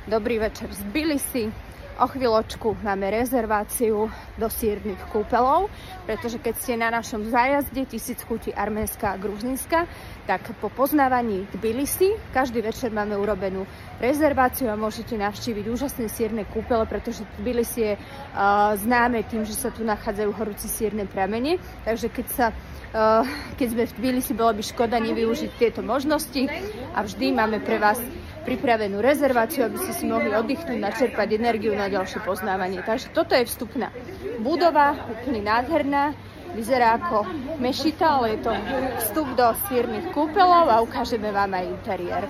Dobrý večer z Tbilisi. O chvíľočku máme rezerváciu do sírnych kúpeľov, pretože keď ste na našom zájazde 1000 chutí Arménska a Gruzínska, tak po poznávaní Tbilisi každý večer máme urobenú rezerváciu a môžete navštíviť úžasné sírne kúpele, pretože Tbilisi je známe tým, že sa tu nachádzajú horúce sírne pramene. Takže keď sme v Tbilisi, bolo by škoda nevyužiť tieto možnosti a vždy máme pre vás pripravenú rezerváciu, aby ste si mohli oddychnúť, načerpať energiu na ďalšie poznávanie. Takže toto je vstupná budova, úplne nádherná. Vyzerá ako mešita, ale je to vstup do sírnych kúpeľov a ukážeme vám aj interiér.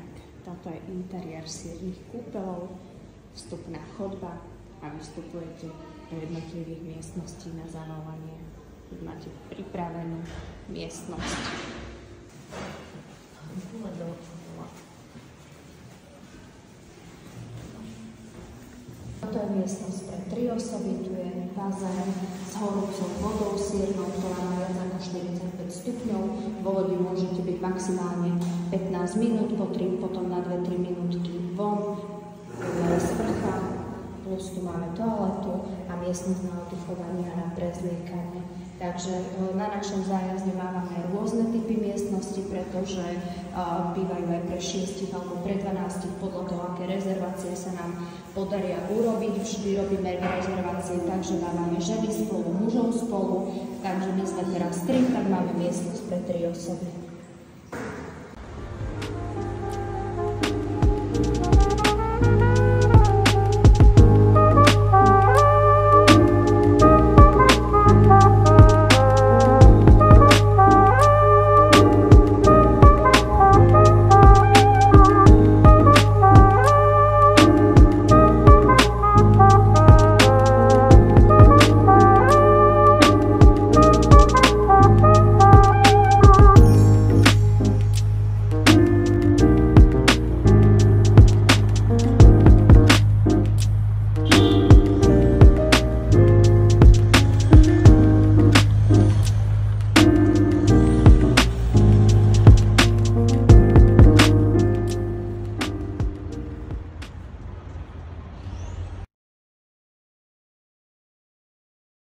Tak, toto je interiér sírnych kúpeľov, vstupná chodba a vystupujete do jednotlivých miestností na zavolanie. Tu máte pripravenú miestnosť. Toto je miestnosť pre 3 osoby, tu je bazén s horúcou vodou sírnou, ktorá má viac ako 45 stupňov. Vo vode môžete byť maximálne 15 minút, potom na 2-3 minútky von. Je sprcha, plus tu máme toaletu a miestnosť na oddychovanie a na prezliekanie. Takže na našom zájazde máme rôzne typy miestnosti, pretože bývajú aj pre 6 alebo pre 12, podľa toho, aké rezervácie sa nám podaria urobiť. Vždy robíme rezervácie tak, že máme ženy spolu, mužov spolu, takže my sme teraz 3, tak máme miestnosť pre 3 osoby.